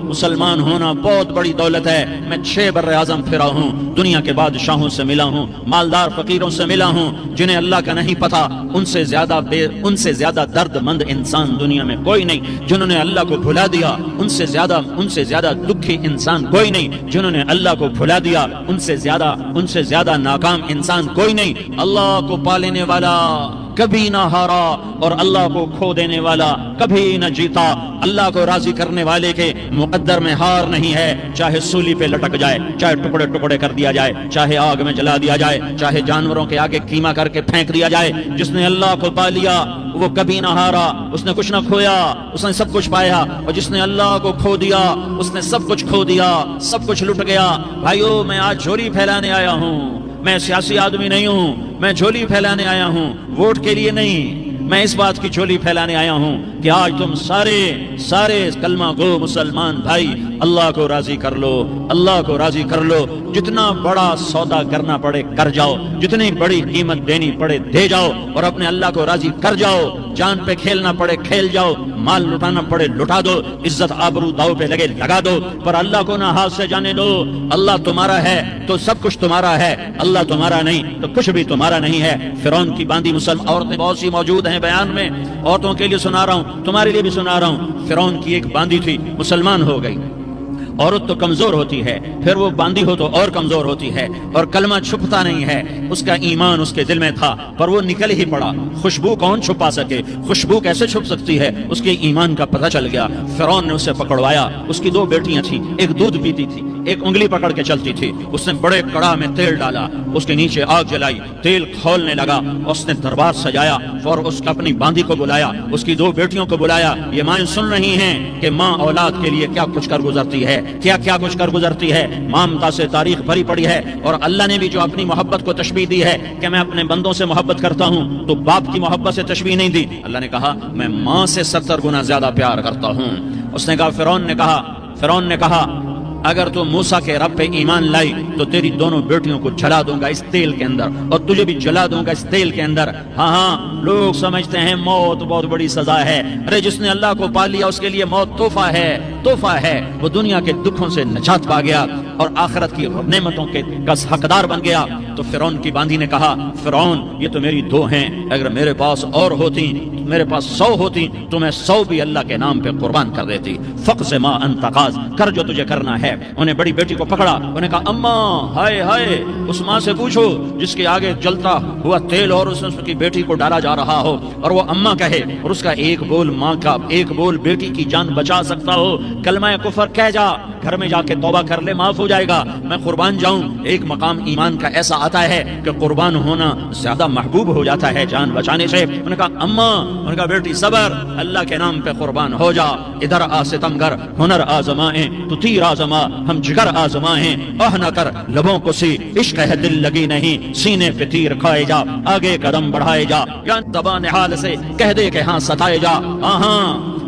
مسلمان ہونا بہت بڑی دولت ہے. میں 6 بر اعظم پھرا ہوں, دنیا کے بادشاہوں سے ملا ہوں, مالدار فقیروں سے ملا ہوں, جنہیں اللہ کا نہیں پتا ان سے زیادہ درد مند انسان دنیا میں کوئی نہیں. جنہوں نے اللہ کو بھلا دیا ان سے زیادہ دکھی انسان کوئی نہیں. جنہوں نے اللہ کو بھلا دیا ان سے زیادہ ناکام انسان کوئی نہیں. اللہ کو پا لینے والا کبھی نہ ہارا اور اللہ کو کھو دینے والا کبھی نہ جیتا. اللہ کو راضی کرنے والے کے مقدر میں ہار نہیں ہے. چاہے سولی پہ لٹک جائے, چاہے ٹکڑے ٹکڑے کر دیا جائے, چاہے آگ میں جلا دیا جائے, چاہے جانوروں کے آگے قیمہ کر کے پھینک دیا جائے, جس نے اللہ کو پا لیا وہ کبھی نہ ہارا. اس نے کچھ نہ کھویا, اس نے سب کچھ پایا. اور جس نے اللہ کو کھو دیا اس نے سب کچھ کھو دیا, سب کچھ لٹ گیا. بھائیو, میں آج جھولی پھیلانے آیا ہوں. میں سیاسی آدمی نہیں ہوں, میں جھولی پھیلانے آیا ہوں, ووٹ کے لیے نہیں. میں اس بات کی جھولی پھیلانے آیا ہوں کہ آج تم سارے کلمہ گو مسلمان بھائی اللہ کو راضی کر لو, اللہ کو راضی کر لو. جتنا بڑا سودا کرنا پڑے کر جاؤ, جتنی بڑی قیمت دینی پڑے دے جاؤ, اور اپنے اللہ کو راضی کر جاؤ. جان پہ کھیلنا پڑے کھیل جاؤ, مال لٹانا پڑے لٹا دو, عزت آبرو داؤ پہ لگے لگا دو, پر اللہ کو نہ ہاتھ سے جانے دو. اللہ تمہارا ہے تو سب کچھ تمہارا ہے, اللہ تمہارا نہیں تو کچھ بھی تمہارا نہیں ہے. فرعون کی باندھی مسلم عورتیں بہت سی موجود ہیں بیان میں, عورتوں کے لیے سنا رہا ہوں, تمہارے لیے بھی سنا رہا ہوں. فرعون کی ایک باندھی تھی, مسلمان ہو گئی. عورت تو کمزور ہوتی ہے, پھر وہ باندھی ہو تو اور کمزور ہوتی ہے, اور کلمہ چھپتا نہیں ہے. اس کا ایمان اس کے دل میں تھا پر وہ نکل ہی پڑا. خوشبو کون چھپا سکے, خوشبو کیسے چھپ سکتی ہے؟ اس کے ایمان کا پتہ چل گیا. فرعون نے اسے پکڑوایا. اس کی 2 بیٹیاں تھیں, ایک دودھ پیتی تھی, ایک انگلی پکڑ کے چلتی تھی. اس نے بڑے کڑاہ میں تیل ڈالا, اس کے نیچے آگ جلائی, تیل کھولنے لگا. اس نے دربار سجایا اور اس کا اپنی باندھی کو بلایا, اس کی 2 بیٹیوں کو بلایا. یہ مائیں سن رہی ہیں کہ ماں اولاد کے لیے کیا کچھ کر گزرتی ہے, کیا کچھ کر گزرتی ہے. مامتا سے تاریخ بھری پڑی ہے. اور اللہ نے بھی جو اپنی محبت کو تشبیہ دی ہے کہ میں اپنے بندوں سے محبت کرتا ہوں, تو باپ کی محبت سے تشبیہ نہیں دی. اللہ نے کہا میں ماں سے 70 گنا زیادہ پیار کرتا ہوں. اس نے کہا, فرعون نے کہا اگر تو موسیٰ کے رب پہ ایمان لائی تو تیری دونوں بیٹیوں کو جلا دوں گا اس تیل کے اندر, اور تجھے بھی جلا دوں گا اس تیل کے اندر. ہاں, لوگ سمجھتے ہیں موت بہت بڑی سزا ہے. ارے جس نے اللہ کو پا لیا اس کے لیے موت تحفہ ہے. وہ دنیا کے دکھوں سے نجات پا گیا اور آخرت کی نعمتوں کے حقدار بن گیا. تو فرعون کی باندھی نے کہا, فرعون یہ تو میری 2 ہیں, اگر میرے پاس اور ہوتی, میرے پاس 100 ہوتی تو میں 100 بھی اللہ کے نام پہ قربان کر دیتی. فقض ما انت قاض, کر جو تجھے کرنا ہے. انہیں بڑی بیٹی کو پکڑا, انہیں کہا اماں ہائے, اس ماں سے پوچھو جس کے آگے جلتا ہوا تیل اور اس کی بیٹی کو ڈالا جا رہا ہو, اور وہ اماں کہے, اور اس کا ایک بول ماں کا, ایک بول بیٹی کی جان بچا سکتا ہو. کلمہ کفر کہہ جا, گھر میں جا کے توبہ کر لے, معاف ہو جائے گا. میں قربان جاؤں. ایک مقام ایمان کا ایسا آتا ہے کہ قربان ہونا زیادہ محبوب ہو جاتا ہے جان بچانے سے. انہوں نے کہا اماں, انہوں نے کہا بیٹی صبر, اللہ کے نام پہ قربان ہو جا. ادھر آ ستمگر, ہنر آزمائیں تو تیر آزما, ہم جگر آزمائیں, نہ کر لبوں کو سی, عشق ہے دل لگی نہیں, سینے پہ تیر کھائے جا, آگے قدم بڑھائے جا, یا زبان حال سے کہہ دے کہ ہاں ستائے جا.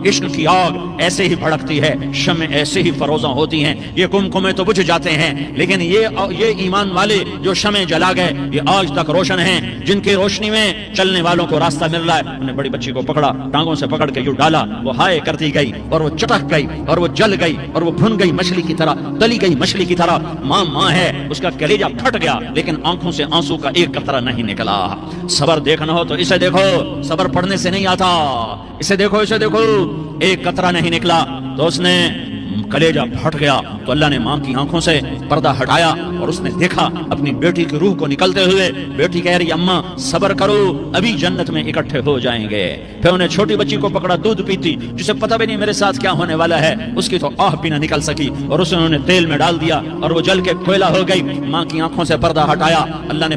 عشق کی آگ ایسے ہی بھڑکتی ہے, شمع ایسے ہی فروزاں ہوتی ہیں. یہ کمکمے تو بجھ جاتے ہیں, لیکن یہ ایمان والے جو شمع جلا گئے یہ آج تک روشن ہیں, جن کی روشنی میں چلنے والوں کو راستہ مل رہا ہے. انہوں نے بڑی بچی کو پکڑا, ٹانگوں سے پکڑ کے یوں ڈالا, وہ ہائے کرتی گئی اور وہ چٹک گئی اور وہ جل گئی اور وہ بھن گئی مچھلی کی طرح, تلی گئی مچھلی کی طرح. ماں ہے, اس کا کلیجہ پھٹ گیا, لیکن آنکھوں سے آنسو کا ایک قطرہ نہیں نکلا. صبر دیکھنا ہو تو اسے دیکھو, صبر پڑھنے سے نہیں آتا. اسے دیکھو, ایک قطرہ نہیں نکلا تو اس نے کلیجہ پھٹ گیا. تو اللہ نے ماں کی آنکھوں سے پردہ ہٹایا اور اس نے دیکھا اپنی بیٹی کی روح کو نکلتے ہوئے. بیٹی کہہ رہی اماں صبر کرو, ابھی جنت میں اکٹھے ہو جائیں گے. پھر انہیں چھوٹی بچی کو پکڑا, دودھ پیتی, جسے پتہ بھی نہیں میرے ساتھ کیا ہونے والا ہے. اس کی تو آہ بھی نہ نکل سکی اور اسے انہوں نے تیل میں ڈال دیا اور وہ جل کے کوئلہ ہو گئی. ماں کی آنکھوں سے پردہ ہٹایا. اللہ نے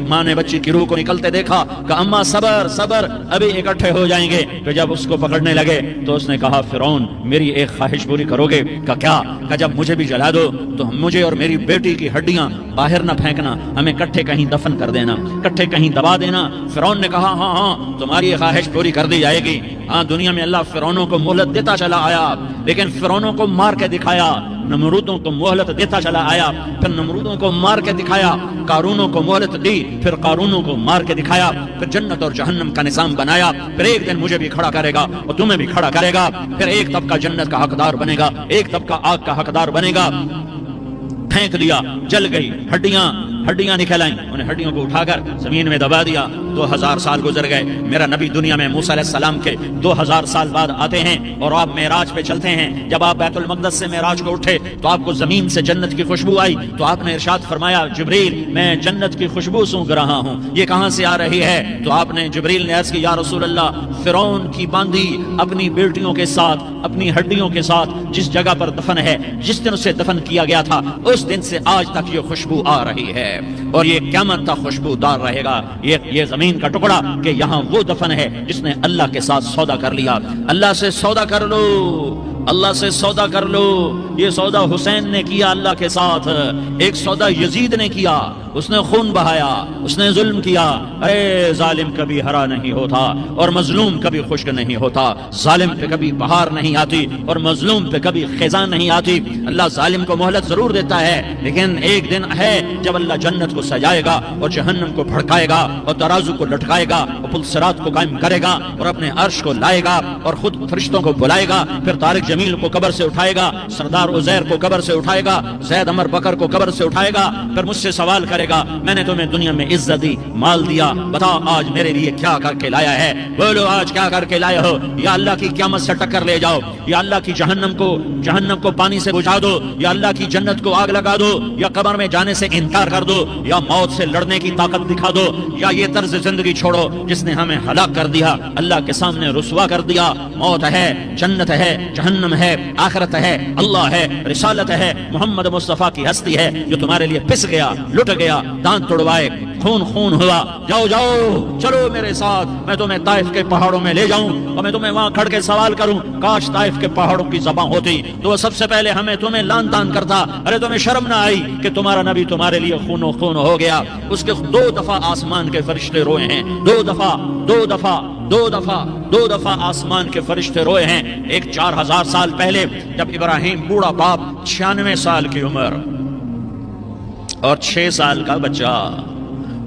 ماں نے بچی کی روح کو نکلتے دیکھا کہ اماں صبر, ابھی اکٹھے ہو جائیں گے. پھر جب اس کو پکڑنے لگے تو اس نے کہا فرعون میری ایک خواہش پوری کرو گے؟ کیا؟ کہ جب مجھے بھی جلا دو تو مجھے اور میری بیٹی کی ہڈیاں باہر نہ پھینکنا, ہمیں کٹھے کہیں دفن کر دینا, کٹھے کہیں دبا دینا. فرعون نے کہا ہاں تمہاری خواہش پوری کر دی جائے گی. ہاں دنیا میں اللہ فرعونوں کو مہلت دیتا چلا آیا، لیکن فرعونوں کو مار کے دکھایا، نمرودوں کو مہلت دیتا چلا آیا، پھر نمرودوں کو مار کے دکھایا، قارونوں کو مہلت دی، پھر قارونوں کو مار کے دکھایا، پھر جنت اور جہنم کا نظام بنایا، پھر ایک دن مجھے بھی کھڑا کرے گا اور تمہیں بھی کھڑا کرے گا، پھر ایک طبقہ جنت کا حقدار بنے گا، ایک طبقہ آگ کا حقدار بنے گا۔ پھینک دیا، جل گئی، ہڈیاں نکل آئیں، انہیں ہڈیوں کو اٹھا کر زمین میں دبا دیا۔ 2000 سال گزر گئے، میرا نبی دنیا میں موسیٰ علیہ السلام کے 2000 سال بعد آتے ہیں اور آپ معراج پہ چلتے ہیں۔ جب آپ بیت المقدس سے معراج کو اٹھے تو آپ کو زمین سے جنت کی خوشبو آئی، تو آپ نے ارشاد فرمایا جبریل میں جنت کی خوشبو سونگ رہا ہوں، یہ کہاں سے آ رہی ہے؟ تو آپ نے جبریل نے عرض کی یا رسول اللہ، فرعون کی باندی اپنی بیٹیوں کے ساتھ، اپنی ہڈیوں کے ساتھ جس جگہ پر دفن ہے، جس دن اسے دفن کیا گیا تھا، اس دن سے آج تک یہ خوشبو آ رہی ہے اور یہ قیامت تک خوشبو دار رہے گا۔ یہ زمین کا ٹکڑا کہ یہاں وہ دفن ہے جس نے اللہ کے ساتھ سودا کر لیا۔ اللہ سے سودا کر لو، اللہ سے سودا کر لو۔ یہ سودا حسین نے کیا اللہ کے ساتھ، ایک سودا یزید نے کیا، اس نے خون بہایا، اس نے ظلم کیا۔ اے ظالم کبھی ہرا نہیں ہوتا اور مظلوم کبھی خشک نہیں ہوتا، ظالم پہ کبھی بہار نہیں آتی اور مظلوم پہ کبھی خزاں نہیں آتی۔ اللہ ظالم کو مہلت ضرور دیتا ہے، لیکن ایک دن ہے جب اللہ جنت کو سجائے گا اور جہنم کو بھڑکائے گا اور ترازو کو لٹکائے گا اور پل صراط کو قائم کرے گا اور اپنے عرش کو لائے گا اور خود فرشتوں کو بلائے گا، پھر طارق جمیل کو قبر سے اٹھائے گا، سردار عزیر کو قبر سے اٹھائے گا، زید عمر بکر کو قبر سے اٹھائے گا، پھر مجھ سے سوال کرے گا میں نے تمہیں دنیا میں عزت دی، مال دیا، بتا آج میرے لیے کیا کر کے لایا ہے؟ بولو آج کیا کر کے لائے ہو؟ یا اللہ کی قیامت سے ٹکر لے جاؤ، یا اللہ کی جہنم کو پانی سے بجھا دو، یا اللہ کی جنت کو آگ لگا دو، یا قبر میں جانے سے انکار کر دو، یا موت سے لڑنے کی طاقت دکھا دو، یا یہ طرز زندگی چھوڑو جس نے ہمیں ہلاک کر دیا، اللہ کے سامنے رسوا کر دیا۔ موت ہے، جنت ہے، جہنم ہے، آخرت ہے، اللہ ہے، رسالت ہے، محمد مصطفیٰ کی ہستی ہے جو تمہارے لیے پس گیا، لٹ گیا، دانت توڑوائے، خون ہوا۔ جاؤ چلو میرے ساتھ، میں تمہیں طائف کے پہاڑوں میں لے جاؤں اور میں تمہیں وہاں کھڑ کے سوال کروں، کاش طائف کے پہاڑوں کی زبان ہوتی تو وہ سب سے پہلے تمہیں لان تان کرتا۔ ارے تمہیں شرم نہ آئی کہ تمہارا نبی تمہارے لیے خون ہو گیا؟ اس کے 2 دفعہ آسمان کے فرشتے روئے ہیں، 2 دفعہ آسمان کے فرشتے روئے ہیں۔ ایک 4000 سال پہلے جب ابراہیم بوڑھا باپ، 96 سال کی عمر اور 6 سال کا بچہ،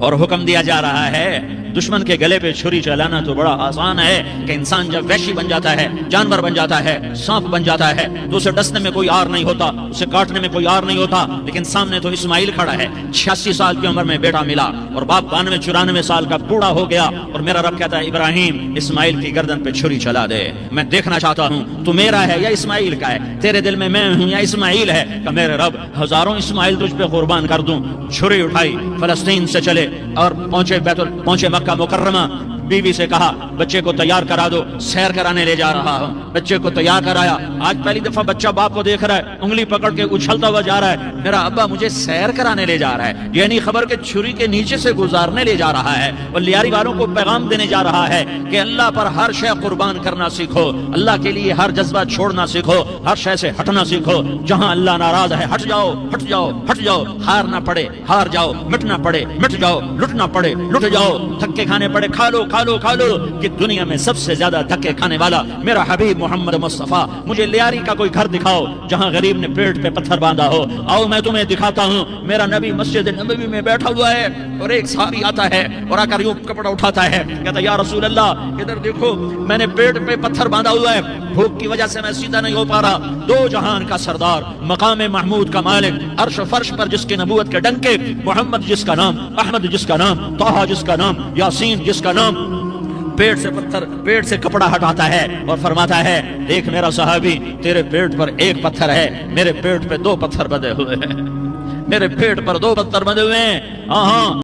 اور حکم دیا جا رہا ہے دشمن کے گلے پہ چھری چلانا تو بڑا آسان ہے کہ انسان جب وحشی بن جاتا ہے، جانور بن جاتا ہے، سانپ بن جاتا ہے تو اسے ڈسنے میں کوئی آر نہیں ہوتا، اسے کاٹنے میں کوئی آر نہیں ہوتا، لیکن سامنے تو اسماعیل کھڑا ہے، 86 سال کی عمر میں بیٹا ملا اور باپ 92-94 سال کا بوڑھا ہو گیا، اور میرا رب کہتا ہے ابراہیم اسماعیل کی گردن پہ چھری چلا دے، میں دیکھنا چاہتا ہوں تو میرا ہے یا اسماعیل کا ہے، تیرے دل میں میں ہوں یا اسماعیل ہے؟ کہ میرے رب ہزاروں اسماعیل تجھ پہ قربان کر دوں۔ چھری اٹھائی، فلسطین سے چلے اور پہنچے مکہ مکرمہ، بیوی سے کہا بچے کو تیار کرا دو، سیر کرانے لے جا رہا ہوں، بچے کو تیار کرایا۔ آج پہلی دفعہ بچہ باپ کو دیکھ رہا ہے، انگلی پکڑ کے اچھلتا ہوا جا رہا ہے، میرا ابا مجھے سیر کرانے لے جا رہا ہے، یعنی خبر کے چھری کے نیچے سے گزارنے لے جا رہا ہے، اور لیاری والوں کو پیغام دینے جا رہا ہے کہ اللہ پر ہر شے قربان کرنا سیکھو، اللہ کے لیے ہر جذبہ چھوڑنا سیکھو، ہر شے سے ہٹنا سیکھو، جہاں اللہ ناراض ہے ہٹ جاؤ، ہٹ جاؤ، ہٹ جاؤ، ہارنا پڑے ہار جاؤ، مٹنا پڑے مٹ جاؤ، لٹنا پڑے لٹ جاؤ، دھکے کھانے پڑے کھا لو کہ دنیا میں سب سے زیادہ دھکے کھانے والا میرا حبیب محمد مصطفیٰ۔ مجھے لیاری کا کوئی گھر دکھاؤ جہاں غریب نے پیٹ پہ پتھر باندھا ہو، آؤ میں تمہیں دکھاتا ہوں۔ میرا نبی مسجد نبوی میں بیٹھا ہوا ہے اور ایک صحابی آتا ہے اور آ کر یوں کپڑا اٹھاتا ہے، کہتا ہے یا رسول اللہ ادھر دیکھو، میں نے پیٹ پہ پتھر باندھا ہوا ہے، بھوک کی وجہ سے میں سیدھا نہیں ہو پا رہا۔ 2 جہان کا سردار، مقام محمود کا مالک، عرش و فرش پر جس کی نبوت کے ڈنکے، محمد جس کا نام، احمد جس کا نام، طٰہٰ جس کا نام، یاسین جس کا نام، پیٹ سے کپڑا ہٹاتا ہے اور فرماتا ہے دیکھ میرا صحابی، تیرے پیٹ پر 1 پتھر ہے، میرے پیٹ پہ 2 پتھر بندھے ہوئے ہیں، میرے پیٹ پر 2 پتھر بندھے ہوئے ہیں۔ ہاں